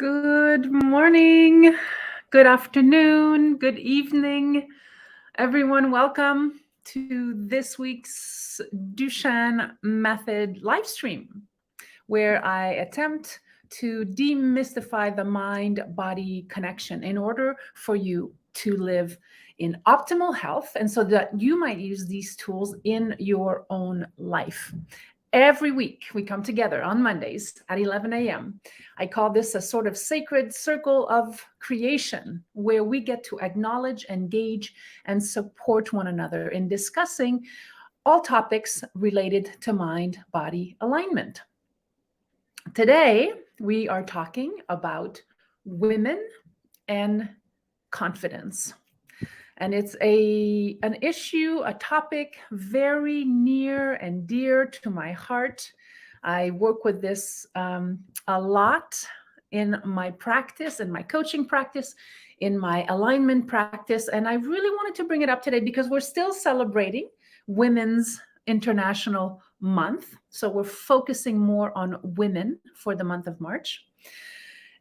Good morning, good afternoon, good evening, everyone. Welcome to this week's Duchenne Method live stream, where I attempt to demystify the mind-body connection in order for you to live in optimal health and so that you might use these tools in your own life. Every week, we come together on Mondays at 11 a.m. I call this a sort of sacred circle of creation where we get to acknowledge, engage, and support one another in discussing all topics related to mind-body alignment. Today, we are talking about women and confidence. And it's an issue, a topic very near and dear to my heart. I work with this a lot in my practice, in my coaching practice, in my alignment practice. And I really wanted to bring it up today because we're still celebrating Women's International Month. So we're focusing more on women for the month of March.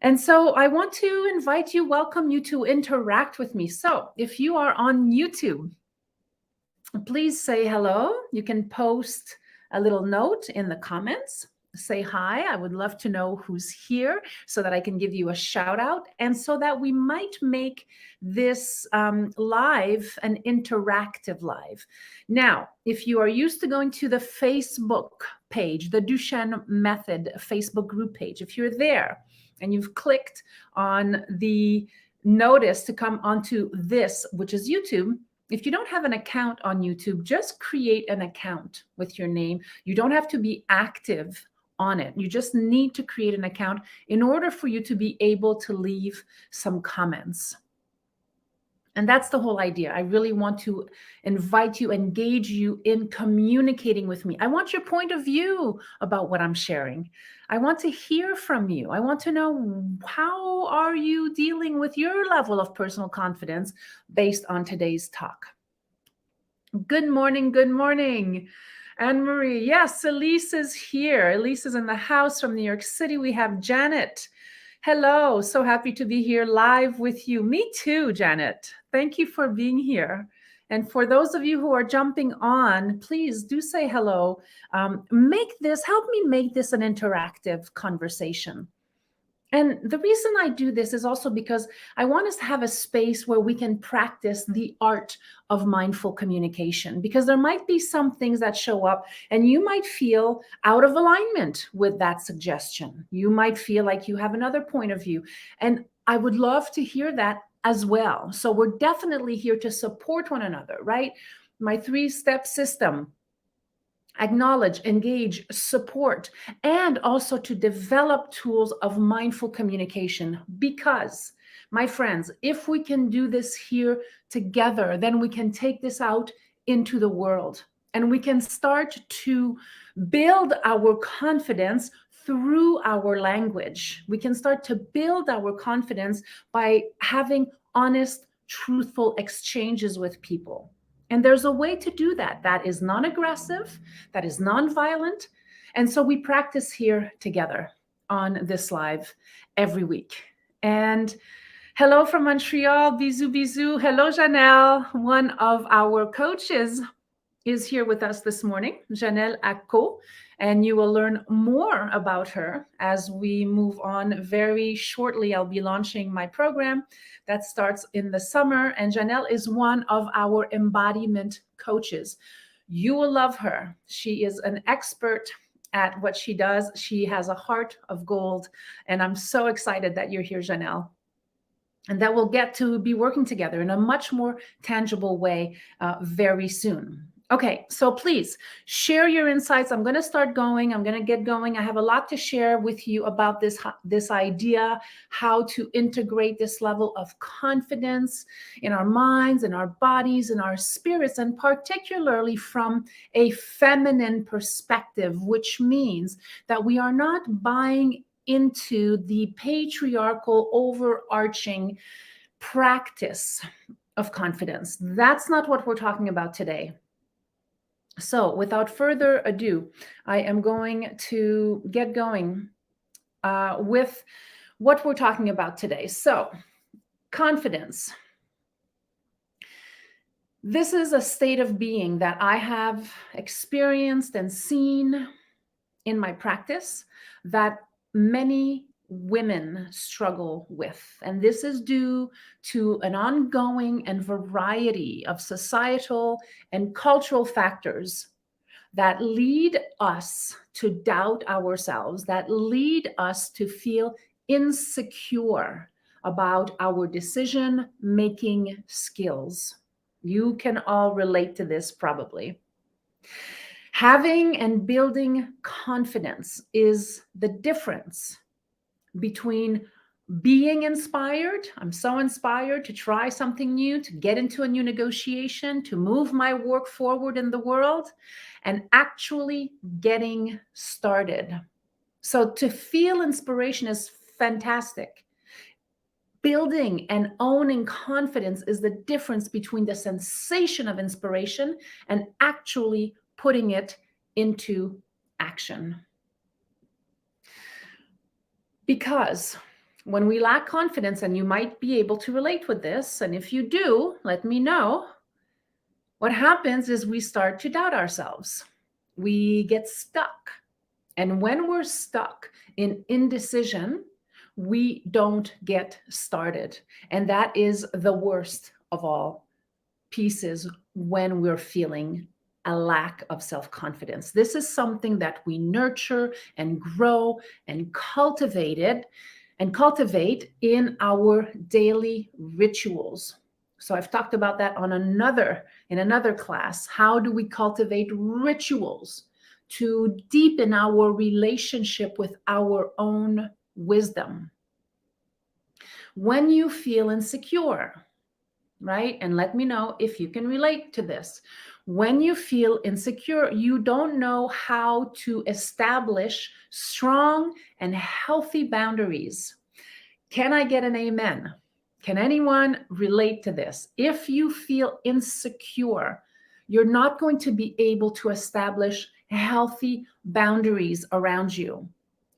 And so I want to invite you, welcome you to interact with me. So if you are on YouTube, please say hello. You can post a little note in the comments. Say hi. I would love to know who's here so that I can give you a shout out and so that we might make this live an interactive live. Now, if you are used to going to the Facebook page, the Duchenne Method Facebook group page, if you're there, and you've clicked on the notice to come onto this, which is YouTube, if you don't have an account on YouTube, just create an account with your name. You don't have to be active on it. You just need to create an account in order for you to be able to leave some comments. And that's the whole idea. I really want to invite you, engage you in communicating with me. I want your point of view about what I'm sharing. I want to hear from you. I want to know, how are you dealing with your level of personal confidence based on today's talk? Good morning. Good morning. Anne-Marie. Yes, Elise is here. Elise is in the house from New York City. We have Janet. Hello, so happy to be here live with you. Me too, Janet. Thank you for being here. And for those of you who are jumping on, please do say hello. Help me make this an interactive conversation. And the reason I do this is also because I want us to have a space where we can practice the art of mindful communication, because there might be some things that show up and you might feel out of alignment with that suggestion. You might feel like you have another point of view. And I would love to hear that as well. So we're definitely here to support one another, right? My 3-step system: acknowledge, engage, support, and also to develop tools of mindful communication. Because, my friends, if we can do this here together, then we can take this out into the world and we can start to build our confidence through our language. We can start to build our confidence by having honest, truthful exchanges with people. And there's a way to do that. That is non-aggressive, that is non-violent. And so we practice here together on this live every week. And hello from Montreal, bisous, bisous. Hello, Janelle. One of our coaches is here with us this morning, Janelle Acco, and you will learn more about her as we move on. Very shortly, I'll be launching my program that starts in the summer, and Janelle is one of our embodiment coaches. You will love her. She is an expert at what she does. She has a heart of gold, and I'm so excited that you're here, Janelle, and that we'll get to be working together in a much more tangible way very soon. Okay, so please share your insights. I'm going to start going. I'm going to get going. I have a lot to share with you about this idea, how to integrate this level of confidence in our minds, in our bodies, in our spirits, and particularly from a feminine perspective, which means that we are not buying into the patriarchal overarching practice of confidence. That's not what we're talking about today. So without further ado, I am going to get going with what we're talking about today. So, confidence. This is a state of being that I have experienced and seen in my practice that many women struggle with. And this is due to an ongoing and variety of societal and cultural factors that lead us to doubt ourselves, that lead us to feel insecure about our decision making skills. You can all relate to this probably. Having and building confidence is the difference between being inspired. I'm so inspired to try something new, to get into a new negotiation, to move my work forward in the world, and actually getting started. So to feel inspiration is fantastic. Building and owning confidence is the difference between the sensation of inspiration and actually putting it into action. Because when we lack confidence, and you might be able to relate with this, and if you do, let me know, what happens is we start to doubt ourselves. We get stuck. And when we're stuck in indecision, we don't get started. And that is the worst of all pieces when we're feeling a lack of self-confidence. This is something that we nurture and grow and cultivate in our daily rituals. So I've talked about that in another class. How do we cultivate rituals to deepen our relationship with our own wisdom? When you feel insecure, right? And let me know if you can relate to this. When you feel insecure, you don't know how to establish strong and healthy boundaries. Can I get an amen? Can anyone relate to this? If you feel insecure, you're not going to be able to establish healthy boundaries around you.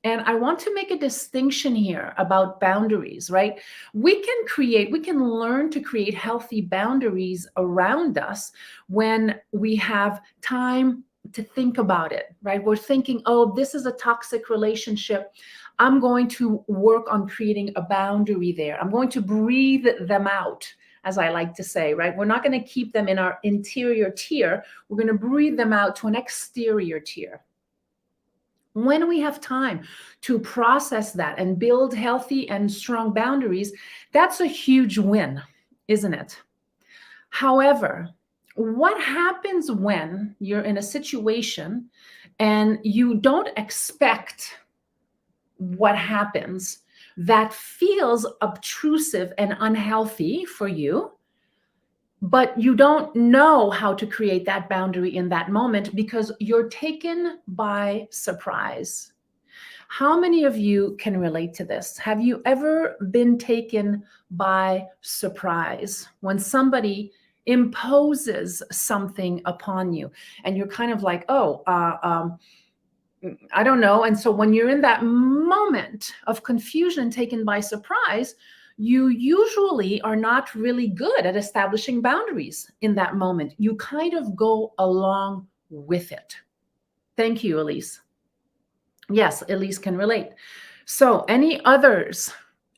And I want to make a distinction here about boundaries, right? We can learn to create healthy boundaries around us when we have time to think about it, right? We're thinking, oh, this is a toxic relationship. I'm going to work on creating a boundary there. I'm going to breathe them out, as I like to say, right? We're not going to keep them in our interior tier. We're going to breathe them out to an exterior tier. When we have time to process that and build healthy and strong boundaries, that's a huge win, isn't it? However, what happens when you're in a situation and you don't expect what happens that feels obtrusive and unhealthy for you, but you don't know how to create that boundary in that moment because you're taken by surprise? How many of you can relate to this? Have you ever been taken by surprise when somebody imposes something upon you and you're kind of like, oh, I don't know. And so when you're in that moment of confusion, taken by surprise, you usually are not really good at establishing boundaries in that moment. You kind of go along with it. Thank you, Elise. Yes, Elise can relate. So any others,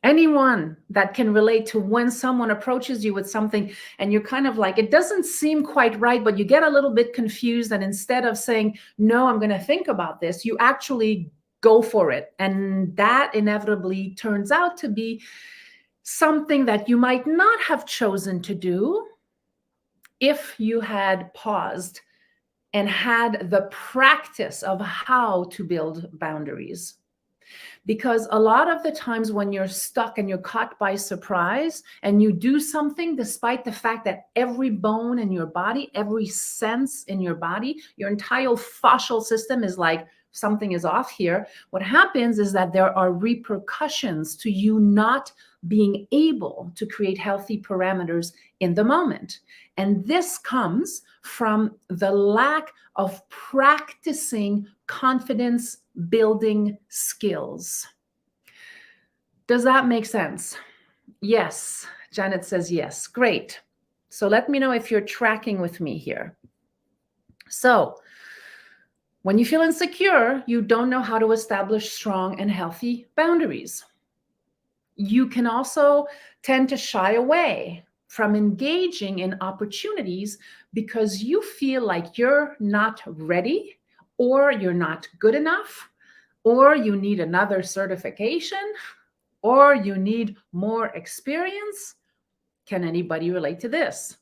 anyone that can relate to when someone approaches you with something and you're kind of like, it doesn't seem quite right, but you get a little bit confused. And instead of saying, no, I'm going to think about this, you actually go for it. And that inevitably turns out to be something that you might not have chosen to do if you had paused and had the practice of how to build boundaries. Because a lot of the times when you're stuck and you're caught by surprise and you do something despite the fact that every bone in your body, every sense in your body, your entire fascial system is like, something is off here. What happens is that there are repercussions to you not being able to create healthy parameters in the moment. And this comes from the lack of practicing confidence building skills. Does that make sense? Yes. Janet says yes. Great. So let me know if you're tracking with me here. So, when you feel insecure, you don't know how to establish strong and healthy boundaries. You can also tend to shy away from engaging in opportunities because you feel like you're not ready, or you're not good enough, or you need another certification, or you need more experience. Can anybody relate to this?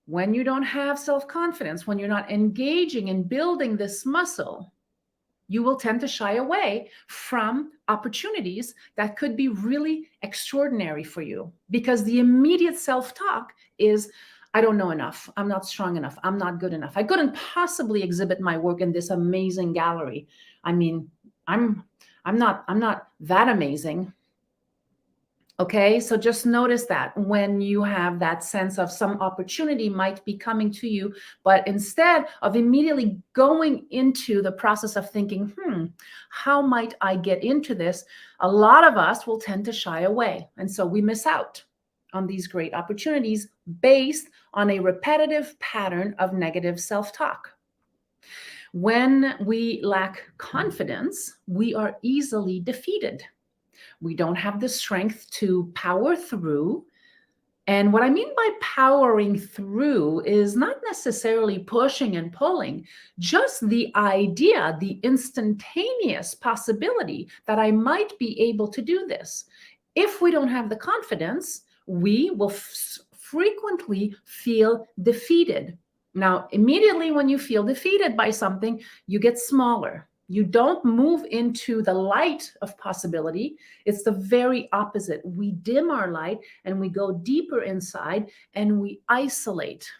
When you don't have self-confidence, when you're not engaging in building this muscle, you will tend to shy away from opportunities that could be really extraordinary for you, because the immediate self-talk is, I don't know enough, I'm not strong enough, I'm not good enough, I couldn't possibly exhibit my work in this amazing gallery. I mean, I'm I'm not that amazing. Okay, so just notice that when you have that sense of some opportunity might be coming to you, but instead of immediately going into the process of thinking, how might I get into this? A lot of us will tend to shy away. And so we miss out on these great opportunities based on a repetitive pattern of negative self-talk. When we lack confidence, we are easily defeated. We don't have the strength to power through. And what I mean by powering through is not necessarily pushing and pulling, just the idea, the instantaneous possibility that I might be able to do this. If we don't have the confidence, we will frequently feel defeated. Now, immediately when you feel defeated by something, you get smaller. You don't move into the light of possibility. It's the very opposite. We dim our light and we go deeper inside and we isolate.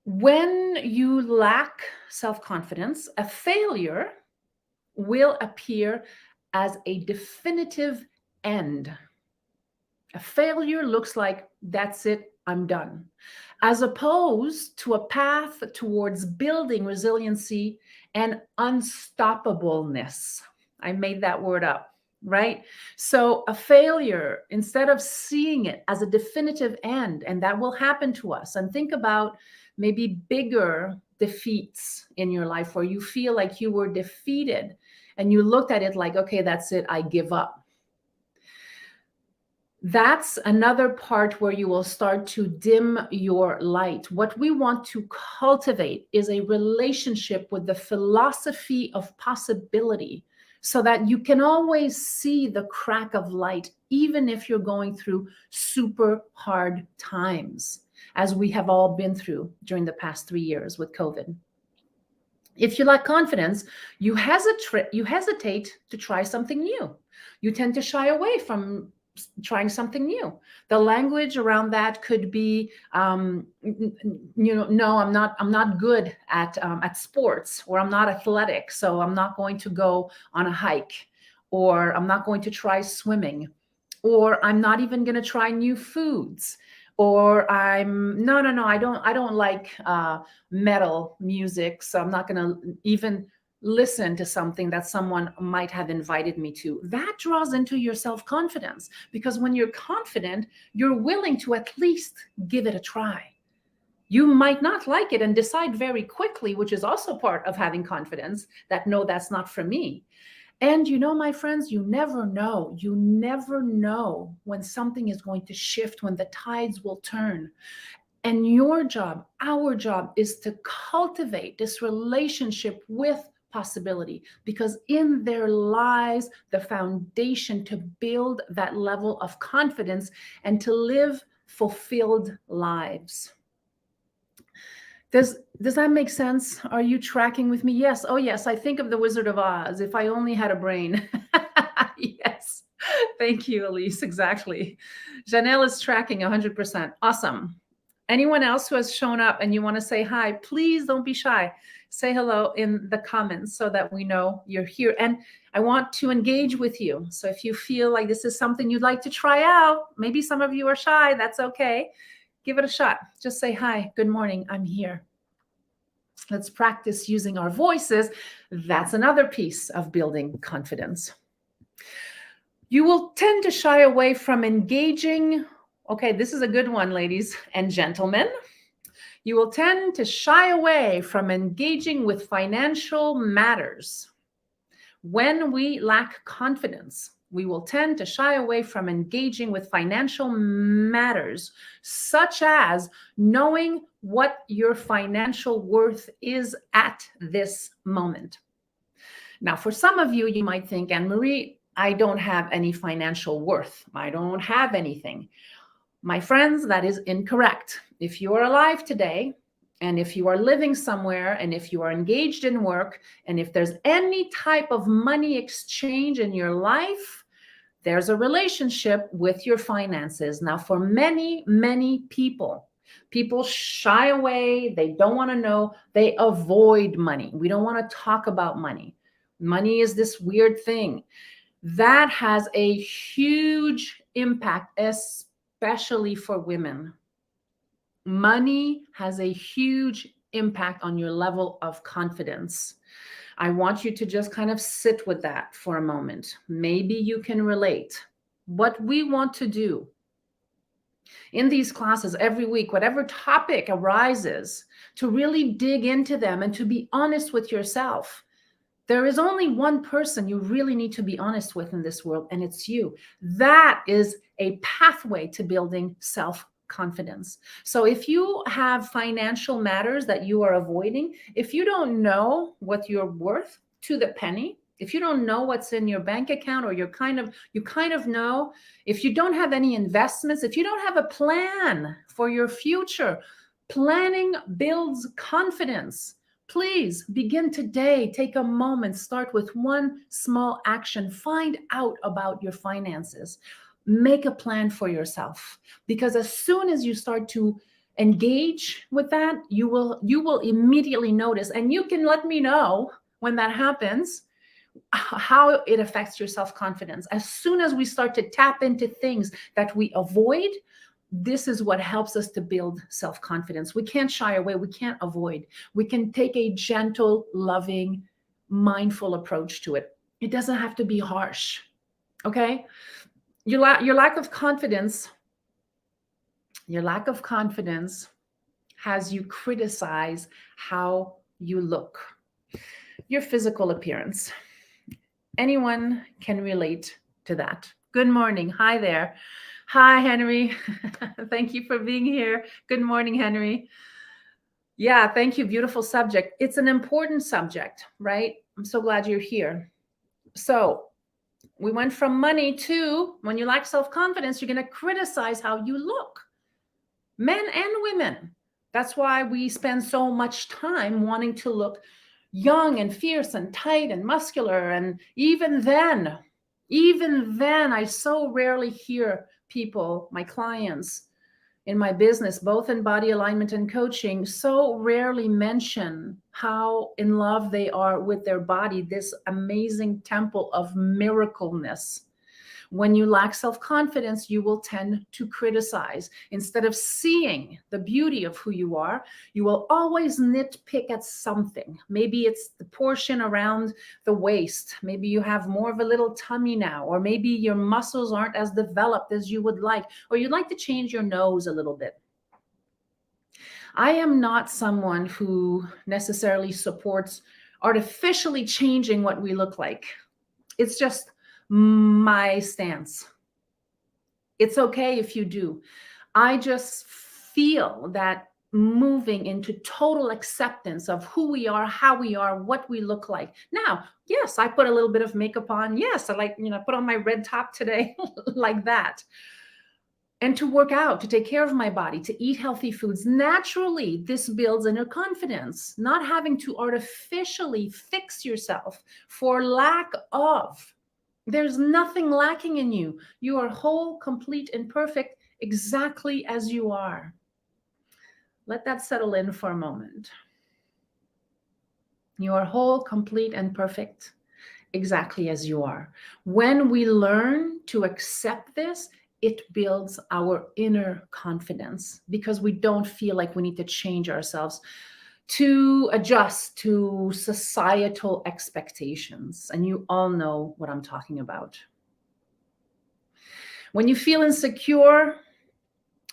When you lack self-confidence, a failure will appear as a definitive end. A failure looks like, that's it, I'm done, as opposed to a path towards building resiliency and unstoppableness. I made that word up, right? So a failure, instead of seeing it as a definitive end, and that will happen to us, and think about maybe bigger defeats in your life where you feel like you were defeated and you looked at it like, okay, that's it, I give up. That's another part where you will start to dim your light. What we want to cultivate is a relationship with the philosophy of possibility, so that you can always see the crack of light, even if you're going through super hard times, as we have all been through during the past 3 years with COVID. If you lack confidence, you hesitate to try something new. You tend to shy away from trying something new. The language around that could be, no, I'm not good at sports, or I'm not athletic, so I'm not going to go on a hike, or I'm not going to try swimming, or I'm not even going to try new foods, or no, I don't like metal music, so I'm not going to even listen to something that someone might have invited me to. That draws into your self-confidence, because when you're confident, you're willing to at least give it a try. You might not like it and decide very quickly, which is also part of having confidence, that no, that's not for me. And my friends, you never know. You never know when something is going to shift, when the tides will turn. And your job, our job, is to cultivate this relationship with possibility, because in there lies the foundation to build that level of confidence and to live fulfilled lives. Does that make sense? Are you tracking with me? Yes. Oh, yes. I think of the Wizard of Oz. If I only had a brain. Yes. Thank you, Elise. Exactly. Janelle is tracking 100%. Awesome. Anyone else who has shown up and you want to say hi, please don't be shy. Say hello in the comments so that we know you're here. And I want to engage with you. So if you feel like this is something you'd like to try out, maybe some of you are shy, that's okay. Give it a shot. Just say, hi, good morning, I'm here. Let's practice using our voices. That's another piece of building confidence. You will tend to shy away from engaging. Okay, this is a good one, ladies and gentlemen. You will tend to shy away from engaging with financial matters. When we lack confidence, we will tend to shy away from engaging with financial matters, such as knowing what your financial worth is at this moment. Now, for some of you, you might think, Anne Marie, I don't have any financial worth. I don't have anything. My friends, that is incorrect. If you are alive today, and if you are living somewhere, and if you are engaged in work, and if there's any type of money exchange in your life, there's a relationship with your finances. Now, for many, many people, people shy away. They don't want to know. They avoid money. We don't want to talk about money. Money is this weird thing that has a huge impact, especially for women. Money has a huge impact on your level of confidence. I want you to just kind of sit with that for a moment. Maybe you can relate. What we want to do in these classes every week, whatever topic arises, to really dig into them and to be honest with yourself. There is only one person you really need to be honest with in this world, and it's you. That is a pathway to building self-confidence. So if you have financial matters that you are avoiding, if you don't know what you're worth to the penny, if you don't know what's in your bank account, or you kind of know, if you don't have any investments, if you don't have a plan for your future, planning builds confidence. Please begin today. Take a moment. Start with one small action. Find out about your finances. Make a plan for yourself. Because as soon as you start to engage with that, you will immediately notice. And you can let me know when that happens, how it affects your self-confidence. As soon as we start to tap into things that we avoid, this is what helps us to build self-confidence. We can't shy away. We can't avoid. We can take a gentle, loving, mindful approach to it. It doesn't have to be harsh. Okay? Your lack of confidence has you criticize how you look, your physical appearance. Anyone can relate to that. Good morning. Hi there. Hi, Henry. Thank you for being here. Good morning, Henry. Yeah, thank you. Beautiful subject. It's an important subject, right? I'm so glad you're here. So we went from money to, when you lack self-confidence, you're going to criticize how you look. Men and women. That's why we spend so much time wanting to look young and fierce and tight and muscular. And even then, I so rarely hear people, my clients in my business, both in body alignment and coaching, so rarely mention how in love they are with their body, this amazing temple of miracleness. When you lack self-confidence, you will tend to criticize. Instead of seeing the beauty of who you are, you will always nitpick at something. Maybe it's the portion around the waist. Maybe you have more of a little tummy now, or maybe your muscles aren't as developed as you would like, or you'd like to change your nose a little bit. I am not someone who necessarily supports artificially changing what we look like. It's just my stance. It's okay if you do. I just feel that moving into total acceptance of who we are, how we are, what we look like. Now, yes, I put a little bit of makeup on. Yes, I put on my red top today like that. And to work out, to take care of my body, to eat healthy foods. Naturally, this builds inner confidence, not having to artificially fix yourself for lack of. There's nothing lacking in you. You are whole, complete, and perfect exactly as you are. Let that settle in for a moment. You are whole, complete, and perfect exactly as you are. When we learn to accept this, it builds our inner confidence because we don't feel like we need to change ourselves. to adjust to societal expectations. And you all know what I'm talking about. When you feel insecure,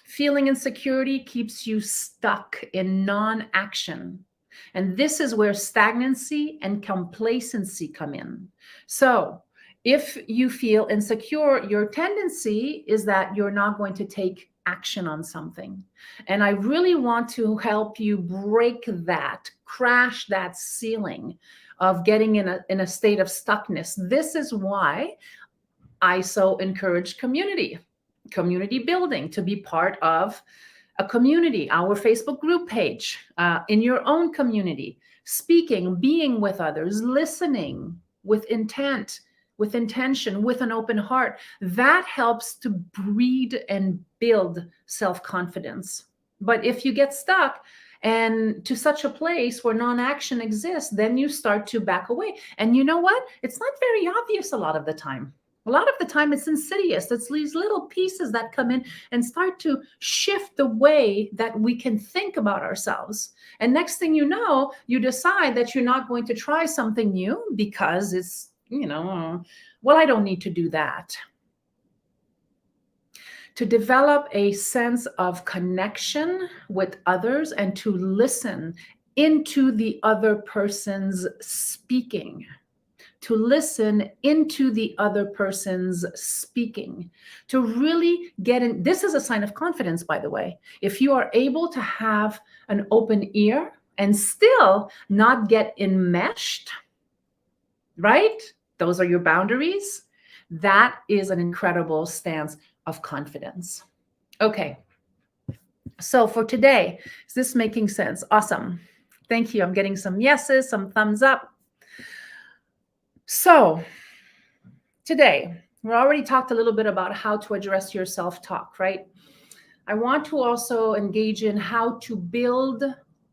feeling insecurity keeps you stuck in non-action. And this is where stagnancy and complacency come in. So, if you feel insecure, your tendency is that you're not going to take action on something. And I really want to help you break that, crash that ceiling of getting in a state of stuckness. This is why I so encourage community building, to be part of a community, our Facebook group page, in your own community, speaking, being with others, listening with intent, with intention, with an open heart. That helps to breed and build self-confidence. But if you get stuck and to such a place where non-action exists, then you start to back away. And you know what? It's not very obvious a lot of the time. A lot of the time it's insidious. It's these little pieces that come in and start to shift the way that we can think about ourselves. And next thing you know, you decide that you're not going to try something new because it's, well, I don't need to do that. To develop a sense of connection with others and to listen into the other person's speaking. To listen into the other person's speaking, to really get in. This is a sign of confidence, by the way. If you are able to have an open ear and still not get enmeshed, right? Those are your boundaries. That is an incredible stance of confidence. Okay. So for today, is this making sense? Awesome. Thank you. I'm getting some yeses, some thumbs up. So today, we already talked a little bit about how to address your self-talk, right? I want to also engage in how to build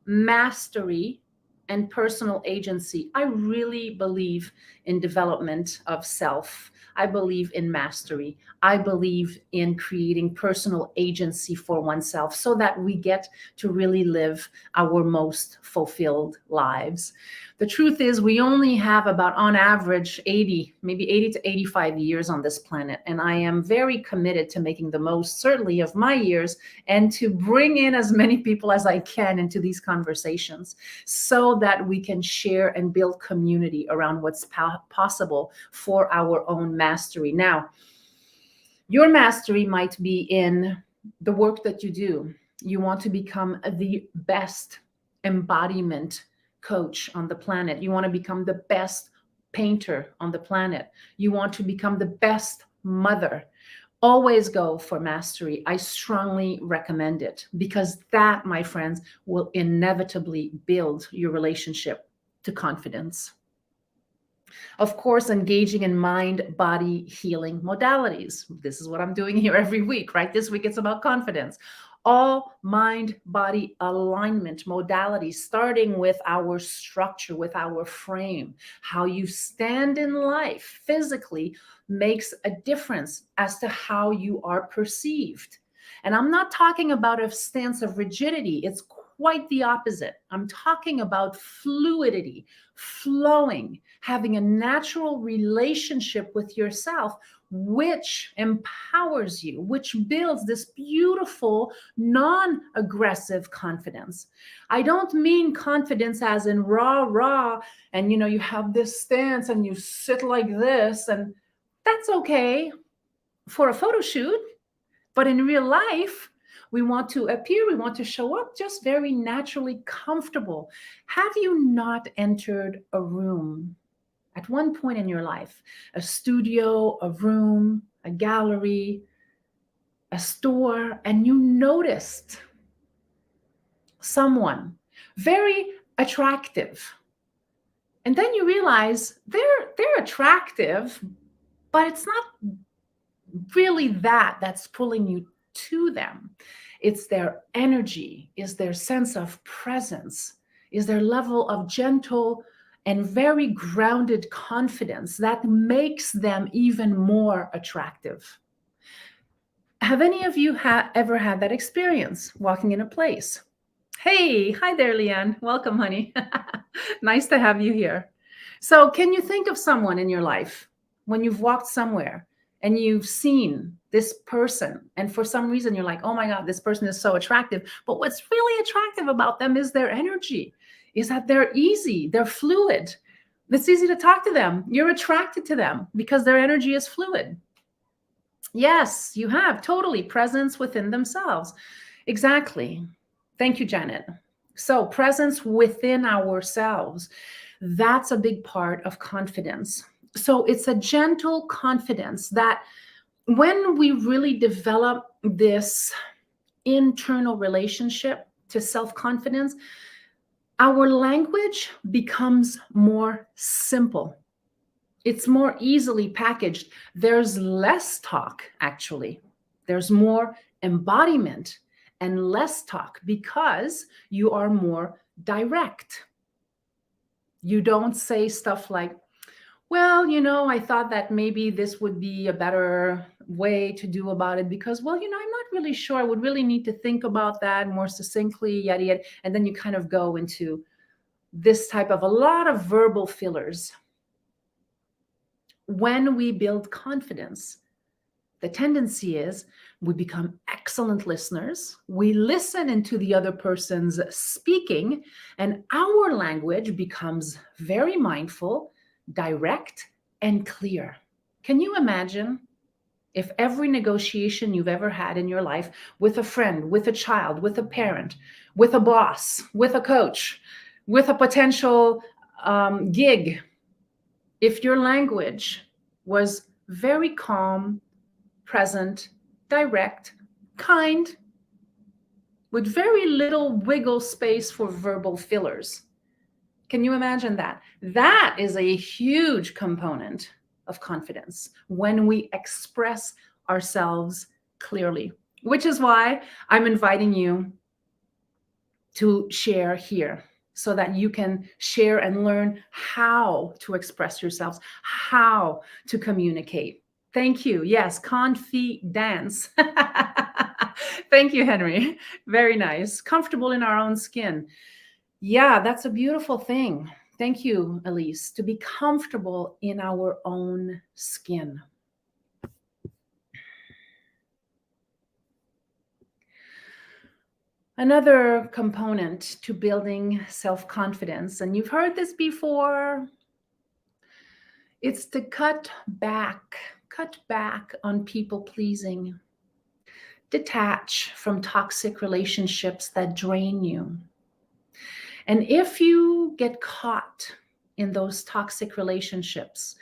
mastery and personal agency. I really believe in development of self. I believe in mastery. I believe in creating personal agency for oneself so that we get to really live our most fulfilled lives. The truth is, we only have about, on average, maybe 80 to 85 years on this planet. And I am very committed to making the most, certainly, of my years and to bring in as many people as I can into these conversations so that we can share and build community around what's possible for our own mastery. Now, your mastery might be in the work that you do. You want to become the best embodiment coach on the planet. You want to become the best painter on the planet. You want to become the best mother. Always go for mastery. I strongly recommend it because that, my friends, will inevitably build your relationship to confidence. Of course, engaging in mind-body healing modalities. This is what I'm doing here every week, right? This week it's about confidence. All mind-body alignment modalities, starting with our structure, with our frame. How you stand in life physically makes a difference as to how you are perceived. And I'm not talking about a stance of rigidity. It's quite the opposite. I'm talking about fluidity, flowing, having a natural relationship with yourself, which empowers you, which builds this beautiful, non-aggressive confidence. I don't mean confidence as in rah, and you have this stance and you sit like this, and that's okay for a photo shoot. But in real life, we want to appear, we want to show up just very naturally comfortable. Have you not entered a room at one point in your life, a studio, a room, a gallery, a store, and you noticed someone very attractive? And then you realize they're attractive, but it's not really that's pulling you to them. It's their energy, is their sense of presence, is their level of gentle and very grounded confidence that makes them even more attractive. Have any of you ever had that experience walking in a place Hey, hi there, Leanne. Welcome, honey. Nice to have you here. So, can you think of someone in your life when you've walked somewhere and you've seen this person, and for some reason you're like, oh my God, this person is so attractive. But what's really attractive about them is their energy, is that they're easy, they're fluid. It's easy to talk to them. You're attracted to them because their energy is fluid. Yes, you have totally presence within themselves. Exactly. Thank you, Janet. So, presence within ourselves, that's a big part of confidence. So, it's a gentle confidence that when we really develop this internal relationship to self confidence, our language becomes more simple. It's more easily packaged. There's less talk, actually. There's more embodiment and less talk because you are more direct. You don't say stuff like, well, I thought that maybe this would be a better way to do about it because, well, I'm not really sure. I would really need to think about that more succinctly, yada, yada. And then you kind of go into this type of a lot of verbal fillers. When we build confidence, the tendency is we become excellent listeners. We listen into the other person's speaking, and our language becomes very mindful, direct, and clear. Can you imagine if every negotiation you've ever had in your life with a friend, with a child, with a parent, with a boss, with a coach, with a potential gig, if your language was very calm, present, direct, kind, with very little wiggle space for verbal fillers? Can you imagine that? That is a huge component of confidence when we express ourselves clearly, which is why I'm inviting you to share here so that you can share and learn how to express yourselves, how to communicate. Thank you. Yes, confidence. Thank you, Henry. Very nice. Comfortable in our own skin. Yeah, that's a beautiful thing. Thank you, Elise, to be comfortable in our own skin. Another component to building self confidence, and you've heard this before, it's to cut back on people pleasing, detach from toxic relationships that drain you. And if you get caught in those toxic relationships,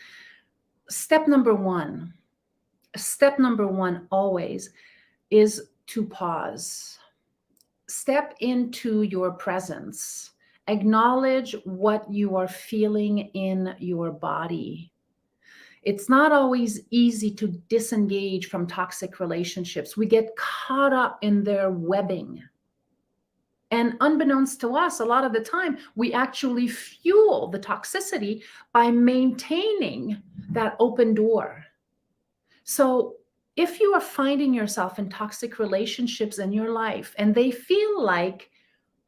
step number one always is to pause. Step into your presence. Acknowledge what you are feeling in your body. It's not always easy to disengage from toxic relationships. We get caught up in their webbing. And unbeknownst to us, a lot of the time, we actually fuel the toxicity by maintaining that open door. So if you are finding yourself in toxic relationships in your life and they feel like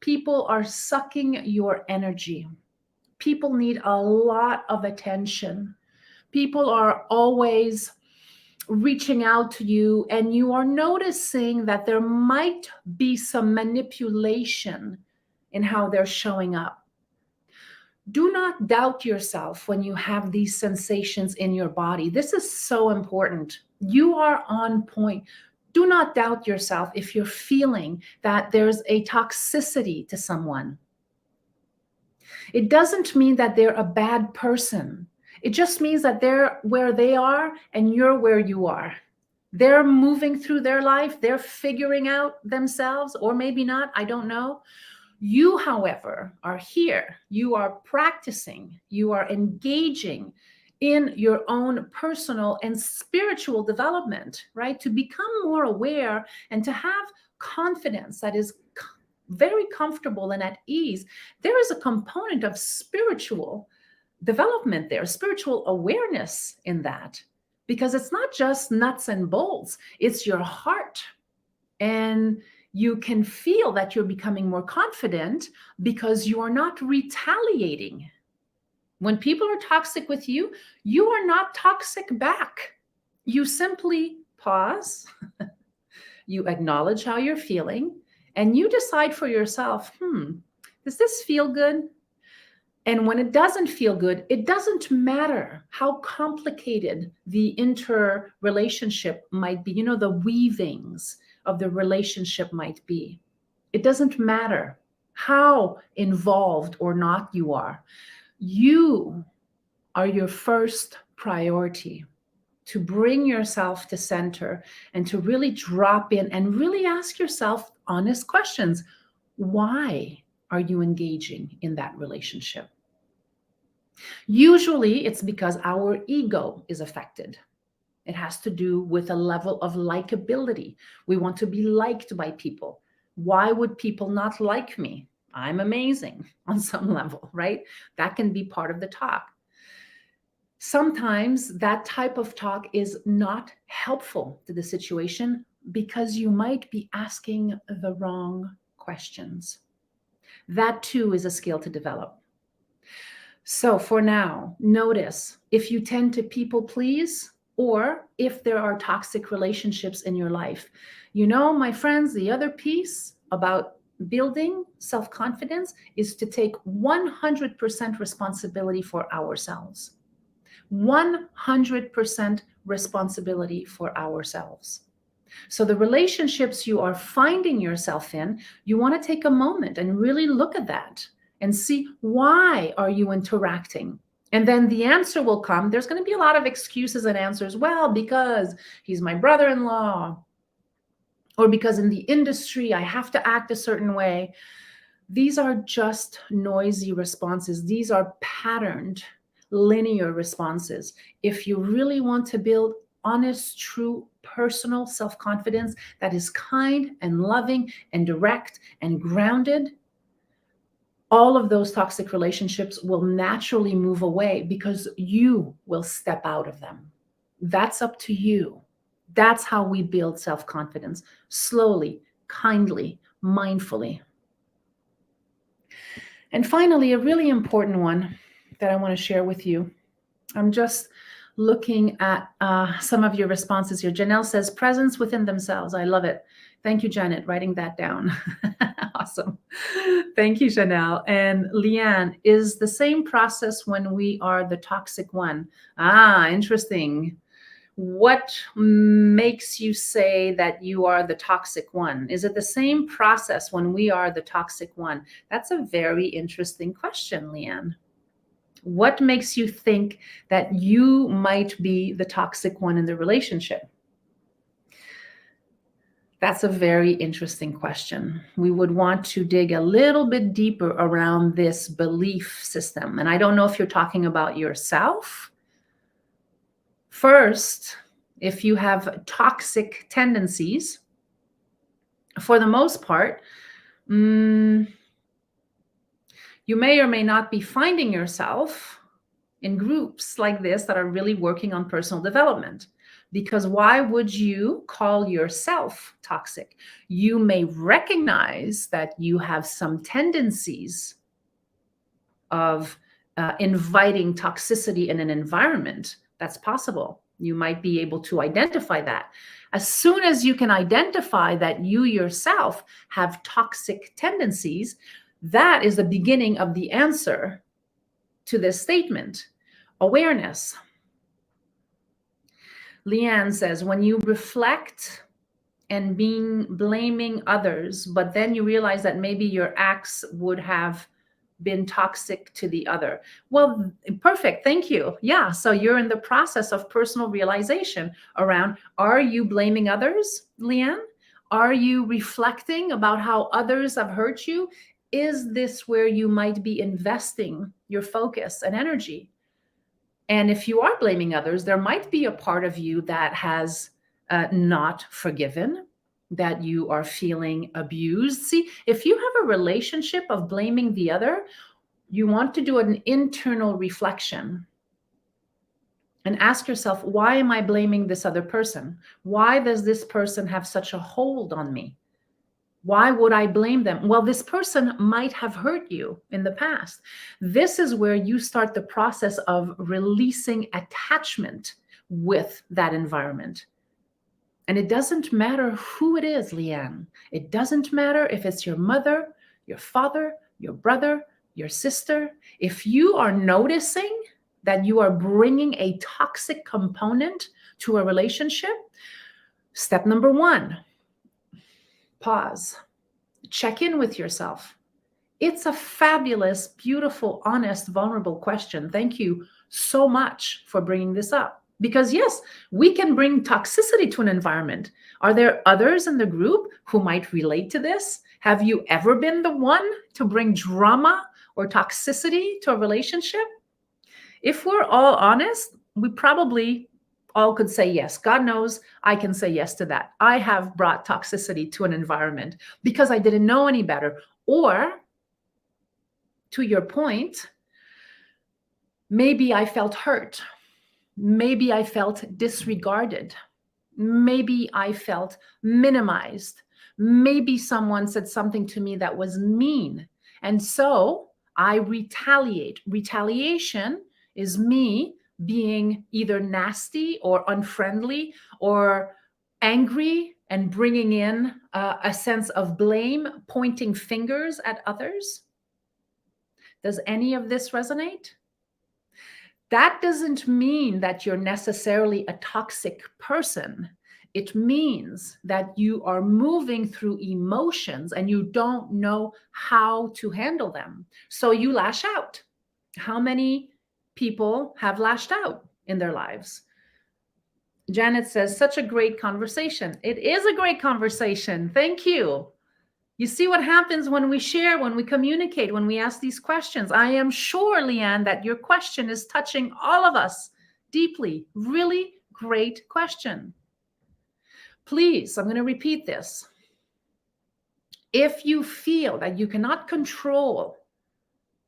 people are sucking your energy, people need a lot of attention, people are always reaching out to you, and you are noticing that there might be some manipulation in how they're showing up. Do not doubt yourself when you have these sensations in your body. This is so important. You are on point. Do not doubt yourself if you're feeling that there's a toxicity to someone. It doesn't mean that they're a bad person. It just means that they're where they are and you're where you are. They're moving through their life. They're figuring out themselves, or maybe not. I don't know. You, however, are here. You are practicing. You are engaging in your own personal and spiritual development, right? To become more aware and to have confidence that is very comfortable and at ease. There is a component of spiritual development there, spiritual awareness in that, because it's not just nuts and bolts, it's your heart. And You can feel that you're becoming more confident because you are not retaliating. When people are toxic with you, you are not toxic back. You simply pause, you acknowledge how you're feeling, and you decide for yourself, does this feel good? And when it doesn't feel good, it doesn't matter how complicated the interrelationship might be, the weavings of the relationship might be. It doesn't matter how involved or not you are. You are your first priority, to bring yourself to center and to really drop in and really ask yourself honest questions. Why are you engaging in that relationship? Usually it's because our ego is affected. It has to do with a level of likability. We want to be liked by people. Why would people not like me? I'm amazing on some level, right? That can be part of the talk. Sometimes that type of talk is not helpful to the situation because you might be asking the wrong questions. That too is a skill to develop. So for now, notice if you tend to people please or if there are toxic relationships in your life. My friends, the other piece about building self-confidence is to take 100% responsibility for ourselves. 100% responsibility for ourselves. So the relationships you are finding yourself in, you want to take a moment and really look at that and see, why are you interacting? And then the answer will come. There's going to be a lot of excuses and answers. Well, because he's my brother-in-law, or because in the industry I have to act a certain way. These are just noisy responses. These are patterned, linear responses. If you really want to build honest, true, personal self-confidence that is kind and loving and direct and grounded, all of those toxic relationships will naturally move away because you will step out of them. That's up to you. That's how we build self-confidence, slowly, kindly, mindfully. And finally, a really important one that I want to share with you. I'm just looking at some of your responses here. Janelle says, presence within themselves. I love it. Thank you, Janet, writing that down. Awesome. Thank you, Janelle. And Leanne, is the same process when we are the toxic one? Interesting. What makes you say that you are the toxic one? Is it the same process when we are the toxic one? That's a very interesting question, Leanne. What makes you think that you might be the toxic one in the relationship? That's a very interesting question. We would want to dig a little bit deeper around this belief system. And I don't know if you're talking about yourself. First, if you have toxic tendencies, for the most part, you may or may not be finding yourself in groups like this that are really working on personal development. Because why would you call yourself toxic? You may recognize that you have some tendencies of inviting toxicity in an environment. That's possible. You might be able to identify that. As soon as you can identify that you yourself have toxic tendencies, that is the beginning of the answer to this statement. Awareness. Leanne says, when you reflect and blaming others, but then you realize that maybe your acts would have been toxic to the other. Well, perfect. Thank you. Yeah. So you're in the process of personal realization around, are you blaming others, Leanne? Are you reflecting about how others have hurt you? Is this where you might be investing your focus and energy? And if you are blaming others, there might be a part of you that has not forgiven, that you are feeling abused. See, if you have a relationship of blaming the other, you want to do an internal reflection and ask yourself, why am I blaming this other person? Why does this person have such a hold on me? Why would I blame them? Well, this person might have hurt you in the past. This is where you start the process of releasing attachment with that environment. And it doesn't matter who it is, Leanne. It doesn't matter if it's your mother, your father, your brother, your sister. If you are noticing that you are bringing a toxic component to a relationship, step number one, pause, check in with yourself. It's a fabulous, beautiful, honest, vulnerable question. Thank you so much for bringing this up. Because, yes, we can bring toxicity to an environment. Are there others in the group who might relate to this? Have you ever been the one to bring drama or toxicity to a relationship? If we're all honest, we probably all could say yes. God knows I can say yes to that. I have brought toxicity to an environment because I didn't know any better. Or, to your point, maybe I felt hurt. Maybe I felt disregarded. Maybe I felt minimized. Maybe someone said something to me that was mean. And so I retaliate. Retaliation is me being either nasty or unfriendly or angry and bringing in a sense of blame, pointing fingers at others. Does any of this resonate? That doesn't mean that you're necessarily a toxic person. It means that you are moving through emotions and you don't know how to handle them. So you lash out. How many people have lashed out in their lives? Janet says, such a great conversation. It is a great conversation. Thank you. You see what happens when we share, when we communicate, when we ask these questions. I am sure, Leanne, that your question is touching all of us deeply. Really great question. Please, I'm going to repeat this. If you feel that you cannot control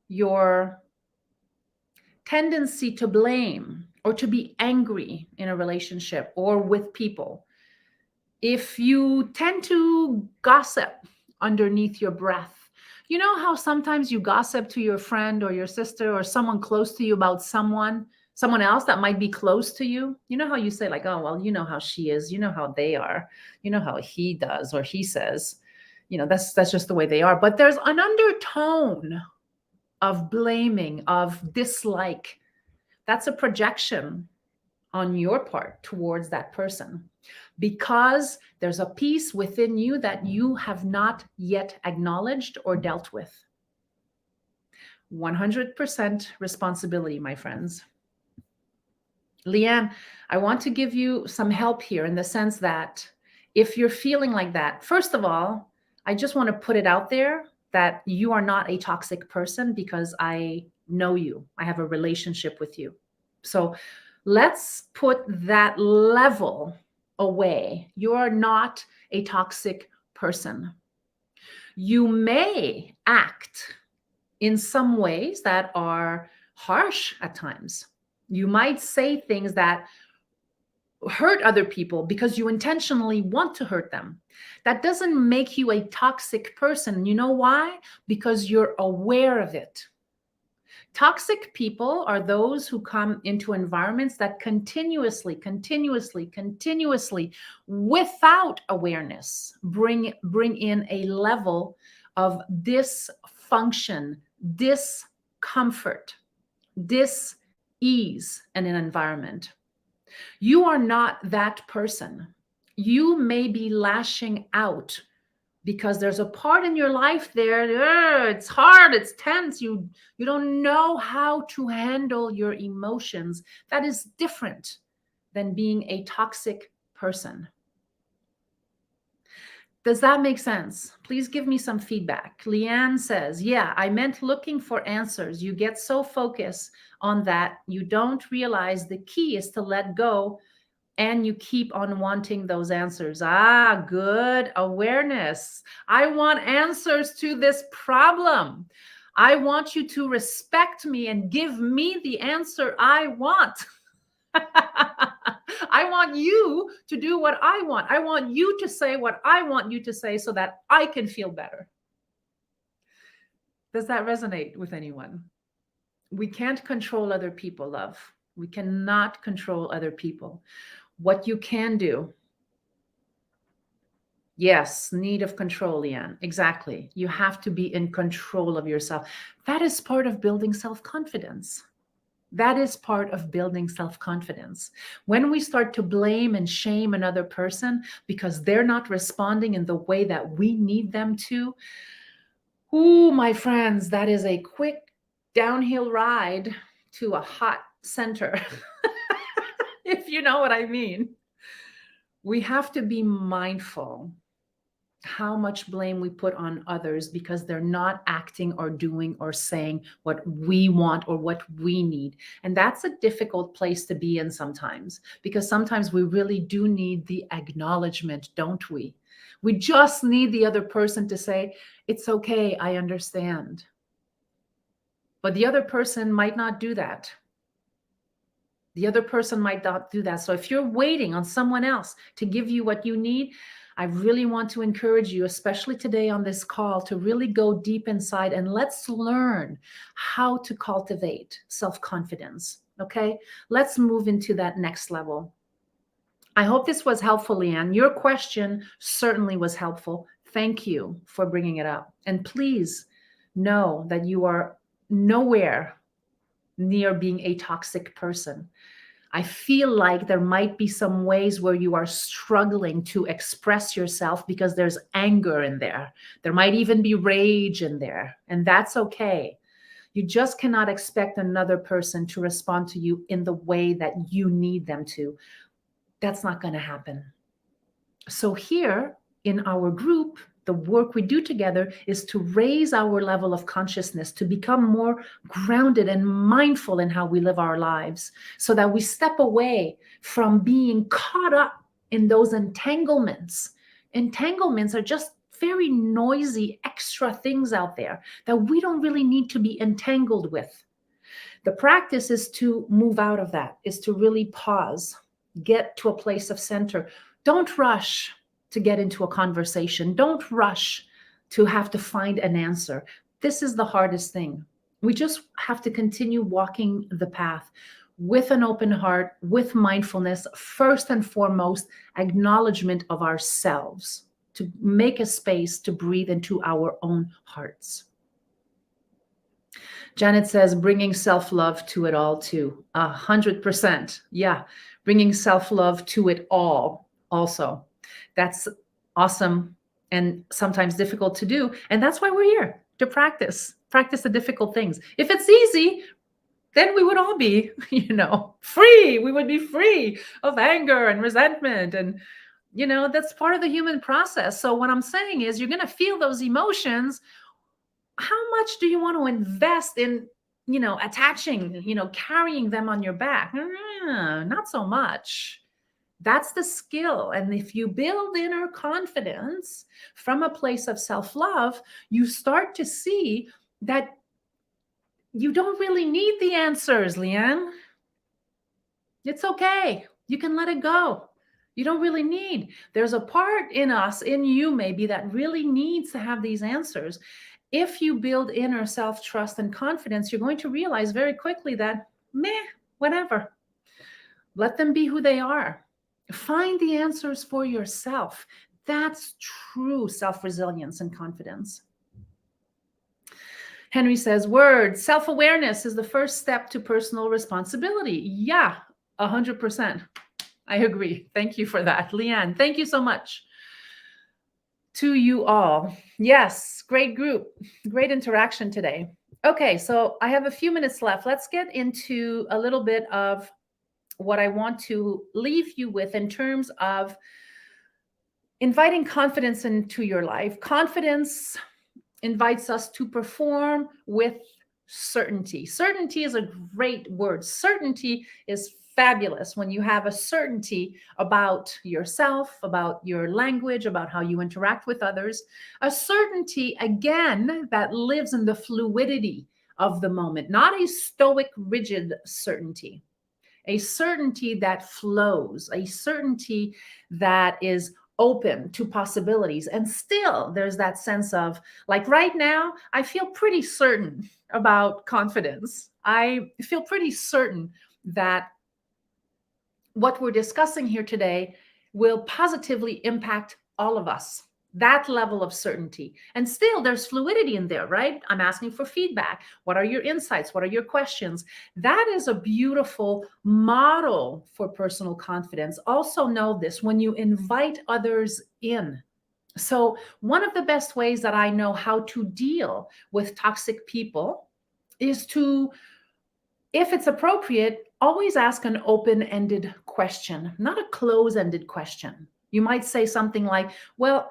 your tendency to blame or to be angry in a relationship or with people, if you tend to gossip underneath your breath, you know how sometimes you gossip to your friend or your sister or someone close to you about someone else that might be close to you? You know how you say like, oh, well, you know how she is, you know how they are, you know how he does or he says, you know, that's just the way they are. But there's an undertone of blaming, of dislike. That's a projection on your part towards that person, because there's a piece within you that you have not yet acknowledged or dealt with. 100% responsibility, my friends. Leanne, I want to give you some help here in the sense that if you're feeling like that, first of all, I just want to put it out there that you are not a toxic person because I know you. I have a relationship with you. So let's put that level away. You are not a toxic person. You may act in some ways that are harsh at times. You might say things that hurt other people because you intentionally want to hurt them. That doesn't make you a toxic person. You know why? Because you're aware of it. Toxic people are those who come into environments that continuously, without awareness, bring in a level of dysfunction, discomfort, dis-ease in an environment. You are not that person. You may be lashing out because there's a part in your life there, it's hard, it's tense, you don't know how to handle your emotions. That is different than being a toxic person. Does that make sense? Please give me some feedback. Leanne says, yeah, I meant looking for answers. You get so focused on that, you don't realize the key is to let go and you keep on wanting those answers. Ah, good awareness. I want answers to this problem. I want you to respect me and give me the answer I want. I want you to do what I want. I want you to say what I want you to say so that I can feel better. Does that resonate with anyone? We can't control other people, love. We cannot control other people. What you can do, yes, need of control, Leanne. Exactly. You have to be in control of yourself. That is part of building self confidence. That is part of building self confidence. When we start to blame and shame another person because they're not responding in the way that we need them to, ooh, my friends, that is a quick downhill ride to a hot center, if you know what I mean. We have to be mindful how much blame we put on others because they're not acting or doing or saying what we want or what we need. And that's a difficult place to be in sometimes, because sometimes we really do need the acknowledgement, don't we? We just need the other person to say, it's okay, I understand. But the other person might not do that. The other person might not do that. So if you're waiting on someone else to give you what you need, I really want to encourage you, especially today on this call, to really go deep inside and let's learn how to cultivate self-confidence. Okay, let's move into that next level. I hope this was helpful, Leanne. Your question certainly was helpful. Thank you for bringing it up. And please know that you are nowhere near being a toxic person. I feel like there might be some ways where you are struggling to express yourself because there's anger in there. There might even be rage in there, and that's okay. You just cannot expect another person to respond to you in the way that you need them to. That's not going to happen. So here in our group, the work we do together is to raise our level of consciousness, to become more grounded and mindful in how we live our lives, so that we step away from being caught up in those entanglements. Entanglements are just very noisy extra things out there that we don't really need to be entangled with. The practice is to move out of that, is to really pause, get to a place of center. Don't rush to get into a conversation. Don't rush to have to find an answer. This is the hardest thing. We just have to continue walking the path with an open heart, with mindfulness, first and foremost, acknowledgement of ourselves, to make a space to breathe into our own hearts. Janet says, bringing self-love to it all too. 100%. Yeah. Bringing self-love to it all also. That's awesome and sometimes difficult to do. And that's why we're here, to practice the difficult things. If it's easy, then we would all be, free. We would be free of anger and resentment. And, that's part of the human process. So what I'm saying is you're going to feel those emotions. How much do you want to invest in, attaching, carrying them on your back? Not so much. That's the skill. And if you build inner confidence from a place of self-love, you start to see that you don't really need the answers, Leanne. It's okay. You can let it go. You don't really need. There's a part in us, in you maybe, that really needs to have these answers. If you build inner self-trust and confidence, you're going to realize very quickly that, whatever. Let them be who they are. Find the answers for yourself. That's true self-resilience and confidence. Henry says, word, self-awareness is the first step to personal responsibility. Yeah, 100%. I agree. Thank you for that. Leanne, thank you so much. To you all. Yes, great group, great interaction today. Okay, so I have a few minutes left. Let's get into a little bit of what I want to leave you with in terms of inviting confidence into your life. Confidence invites us to perform with certainty. Certainty is a great word. Certainty is fabulous when you have a certainty about yourself, about your language, about how you interact with others. A certainty, again, that lives in the fluidity of the moment, not a stoic, rigid certainty. a certainty that flows, a certainty that is open to possibilities. And still, there's that sense of, like right now, I feel pretty certain about confidence. I feel pretty certain that what we're discussing here today will positively impact all of us. That level of certainty. And still, there's fluidity in there, right? I'm asking for feedback. What are your insights? What are your questions? That is a beautiful model for personal confidence. Also, know this when you invite others in. So, one of the best ways that I know how to deal with toxic people is to, if it's appropriate, always ask an open ended question, not a close ended question. You might say something like, well,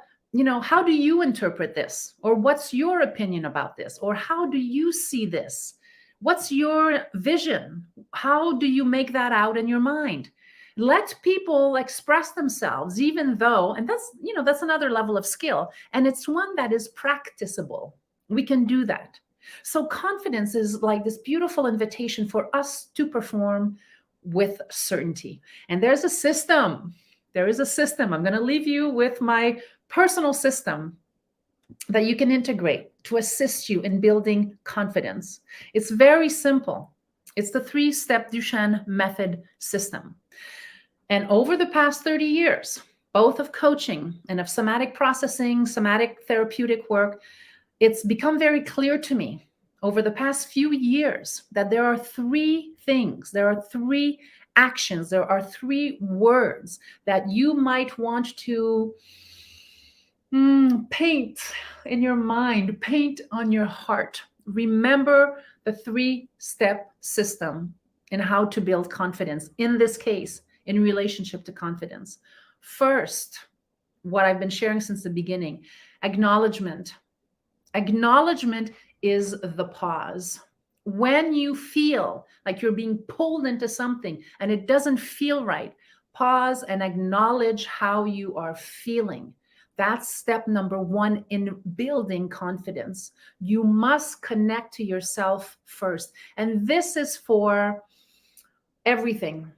how do you interpret this? Or what's your opinion about this? Or how do you see this? What's your vision? How do you make that out in your mind? Let people express themselves, even though, and that's another level of skill, and it's one that is practicable. We can do that. So confidence is like this beautiful invitation for us to perform with certainty. And there's a system. There is a system. I'm going to leave you with my personal system that you can integrate to assist you in building confidence. It's very simple. It's the 3-step Duchenne method system. And over the past 30 years, both of coaching and of somatic processing, somatic therapeutic work, it's become very clear to me over the past few years that there are 3 things, there are 3 actions, there are 3 words that you might want to paint in your mind, paint on your heart. Remember the 3-step system in how to build confidence, in this case, in relationship to confidence. First, what I've been sharing since the beginning, acknowledgement. Acknowledgement is the pause. When you feel like you're being pulled into something and it doesn't feel right, pause and acknowledge how you are feeling. That's step number 1 in building confidence. You must connect to yourself first. And this is for everything.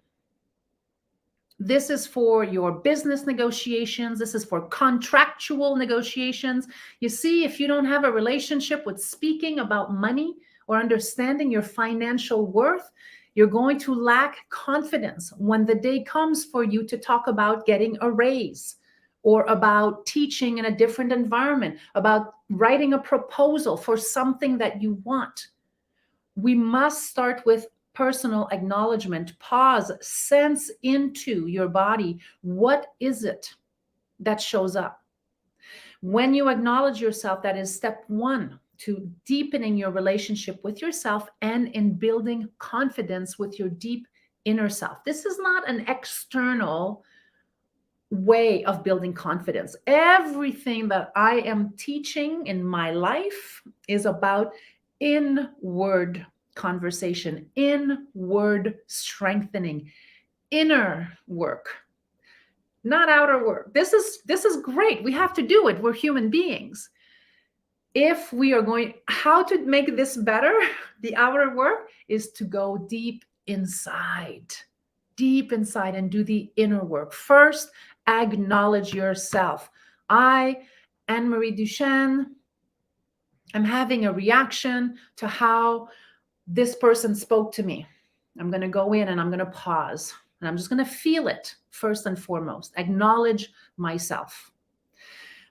This is for your business negotiations. This is for contractual negotiations. You see, if you don't have a relationship with speaking about money or understanding your financial worth, you're going to lack confidence when the day comes for you to talk about getting a raise, or about teaching in a different environment, about writing a proposal for something that you want. We must start with personal acknowledgement. Pause, sense into your body. What is it that shows up? When you acknowledge yourself, that is step 1 to deepening your relationship with yourself and in building confidence with your deep inner self. This is not an external way of building confidence. Everything that I am teaching in my life is about inward conversation, inward strengthening, inner work, not outer work. This is great. We have to do it. We're human beings. If we are going, how to make this better, the outer work is to go deep inside and do the inner work. First, acknowledge yourself. I, Anne-Marie Duchenne, am having a reaction to how this person spoke to me. I'm going to go in and I'm going to pause and I'm just going to feel it first and foremost. Acknowledge myself.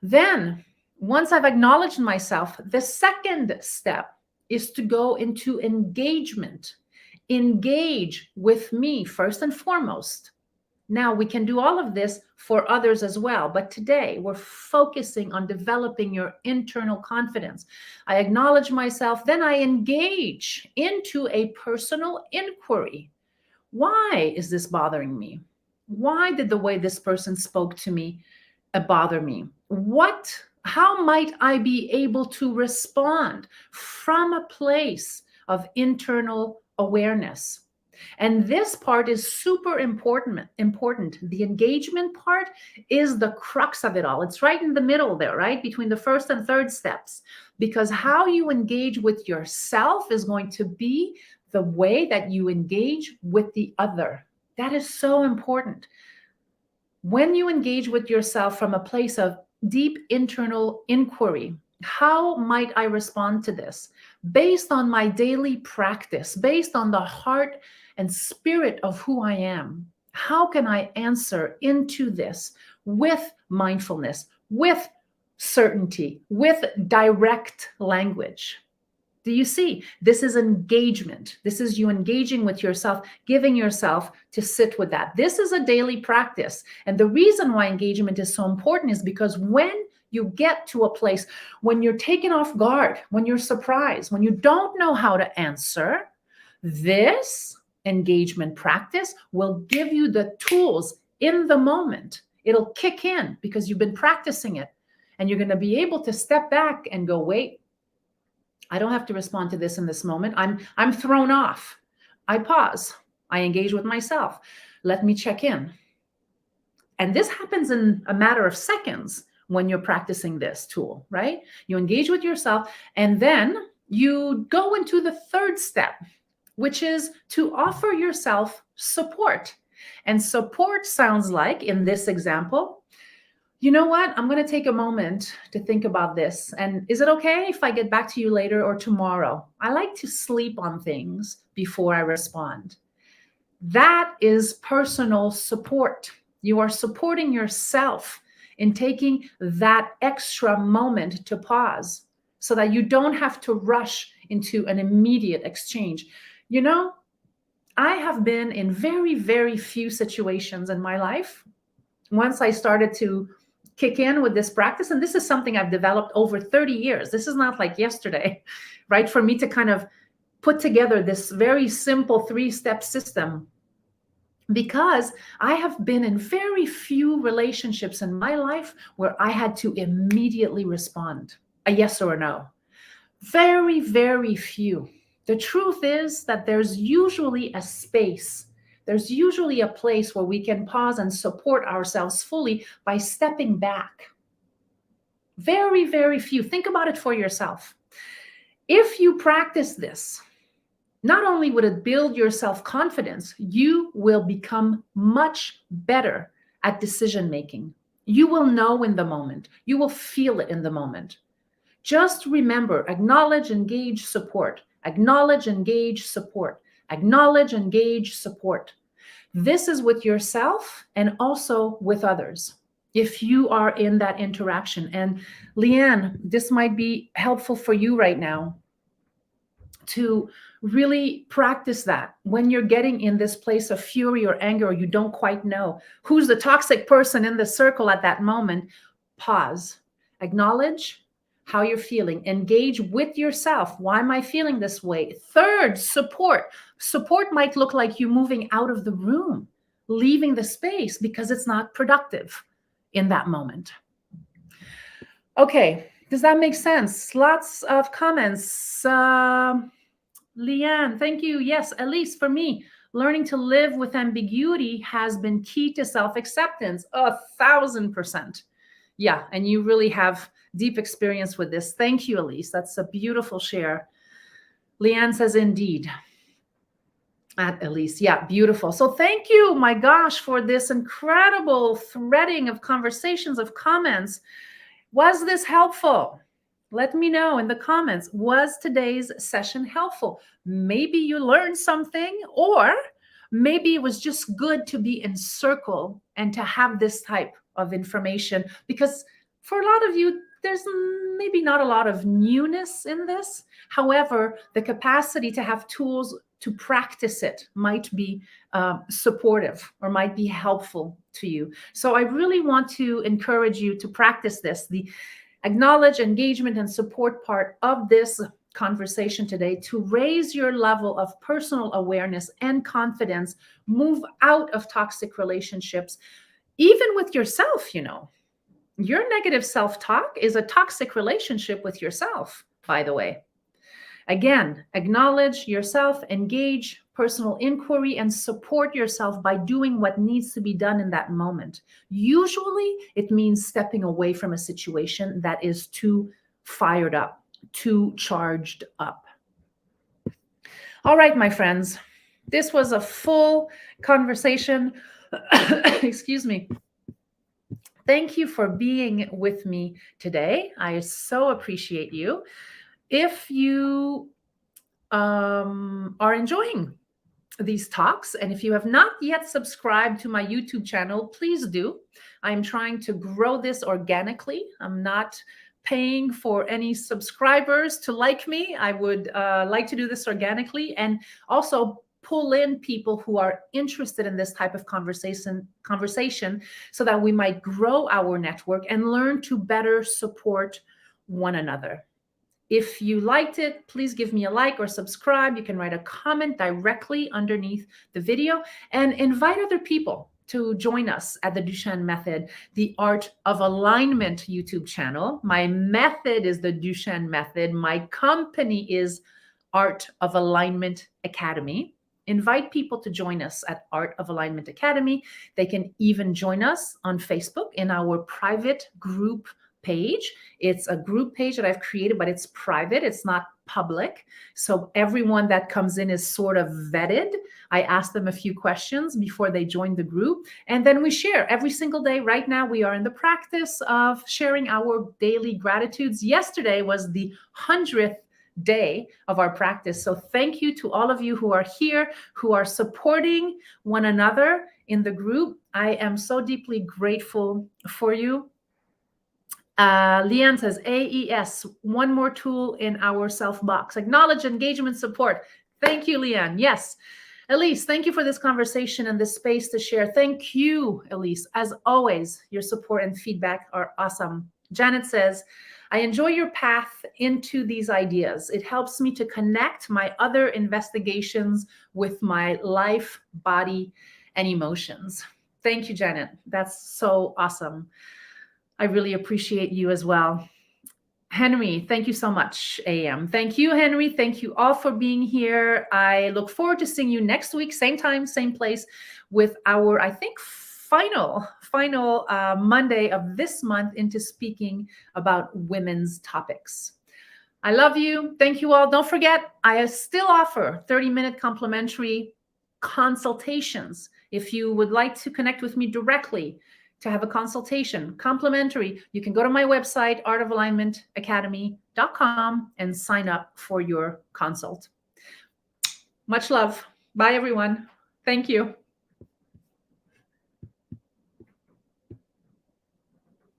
Then, once I've acknowledged myself, the second step is to go into engagement. Engage with me first and foremost. Now, we can do all of this for others as well, but today we're focusing on developing your internal confidence. I acknowledge myself, then I engage into a personal inquiry. Why is this bothering me? Why did the way this person spoke to me bother me? How might I be able to respond from a place of internal awareness? And this part is super important. The engagement part is the crux of it all. It's right in the middle there, right? Between the first and third steps. Because how you engage with yourself is going to be the way that you engage with the other. That is so important. When you engage with yourself from a place of deep internal inquiry, how might I respond to this? Based on my daily practice, based on the heart and spirit of who I am, how can I answer into this with mindfulness, with certainty, with direct language? Do you see? This is engagement. This is you engaging with yourself, giving yourself to sit with that. This is a daily practice. And the reason why engagement is so important is because when you get to a place when you're taken off guard, when you're surprised, when you don't know how to answer, this engagement practice will give you the tools in the moment. It'll kick in because you've been practicing it. And you're going to be able to step back and go, wait, I don't have to respond to this in this moment. I'm thrown off. I pause. I engage with myself. Let me check in. And this happens in a matter of seconds when you're practicing this tool, right? You engage with yourself, and then you go into the third step, which is to offer yourself support. And support sounds like, in this example, you know what? I'm going to take a moment to think about this. And is it okay if I get back to you later or tomorrow? I like to sleep on things before I respond. That is personal support. You are supporting yourself in taking that extra moment to pause so that you don't have to rush into an immediate exchange. You know, I have been in very, very few situations in my life. Once I started to kick in with this practice, and this is something I've developed over 30 years. This is not like yesterday, right? For me to kind of put together this very simple 3-step system, because I have been in very few relationships in my life where I had to immediately respond, a yes or a no. Very, very few. The truth is that there's usually a space. There's usually a place where we can pause and support ourselves fully by stepping back. Very, very few. Think about it for yourself. If you practice this, not only would it build your self-confidence, you will become much better at decision making. You will know in the moment. You will feel it in the moment. Just remember, acknowledge, engage, support. Acknowledge, engage, support. Acknowledge, engage, support. This is with yourself and also with others if you are in that interaction. And Leanne, this might be helpful for you right now to really practice that when you're getting in this place of fury or anger, or you don't quite know who's the toxic person in the circle at that moment. Pause, acknowledge how you're feeling, engage with yourself. Why am I feeling this way? Third, support. Support might look like you moving out of the room, leaving the space because it's not productive in that moment. Okay, does that make sense? Lots of comments. Leanne, thank you. Yes, at least for me, learning to live with ambiguity has been key to self-acceptance. 1,000%. Yeah, and you really have deep experience with this. Thank you, Elise. That's a beautiful share. Leanne says, indeed. At Elise. Yeah, beautiful. So thank you, my gosh, for this incredible threading of conversations, of comments. Was this helpful? Let me know in the comments. Was today's session helpful? Maybe you learned something, or maybe it was just good to be in circle and to have this type of information, because for a lot of you, there's maybe not a lot of newness in this. However, the capacity to have tools to practice it might be supportive or might be helpful to you. So I really want to encourage you to practice this, the acknowledge, engagement, and support part of this conversation today, to raise your level of personal awareness and confidence, move out of toxic relationships, even with yourself. You know, your negative self-talk is a toxic relationship with yourself, by the way. Again, acknowledge yourself, engage personal inquiry, and support yourself by doing what needs to be done in that moment. Usually, it means stepping away from a situation that is too fired up, too charged up. All right, my friends, this was a full conversation. Excuse me. Thank you for being with me today. I so appreciate you. If you are enjoying these talks, and if you have not yet subscribed to my YouTube channel, please do. I'm trying to grow this organically. I'm not paying for any subscribers to like me. I would like to do this organically and also pull in people who are interested in this type of conversation so that we might grow our network and learn to better support one another. If you liked it, please give me a like or subscribe. You can write a comment directly underneath the video and invite other people to join us at the Duchenne Method, the Art of Alignment YouTube channel. My method is the Duchenne Method. My company is Art of Alignment Academy. Invite people to join us at Art of Alignment Academy. They can even join us on Facebook in our private group page. It's a group page that I've created, but it's private. It's not public. So everyone that comes in is sort of vetted. I ask them a few questions before they join the group. And then we share every single day. Right now, we are in the practice of sharing our daily gratitudes. Yesterday was the 100th day of our practice. So thank you to all of you who are here, who are supporting one another in the group. I am so deeply grateful for you. Leanne says, AES, one more tool in our self box. Acknowledge, engagement, support. Thank you, Leanne. Yes. Elise, thank you for this conversation and this space to share. Thank you, Elise. As always, your support and feedback are awesome. Janet says, I enjoy your path into these ideas. It helps me to connect my other investigations with my life, body, and emotions. Thank you, Janet. That's so awesome. I really appreciate you as well. Henry, thank you so much, AM. Thank you, Henry. Thank you all for being here. I look forward to seeing you next week, same time, same place, with our, I think, final Monday of this month into speaking about women's topics. I love you. Thank you all. Don't forget, I still offer 30-minute complimentary consultations. If you would like to connect with me directly, to have a consultation, complimentary, you can go to my website, artofalignmentacademy.com, and sign up for your consult. Much love. Bye, everyone. Thank you.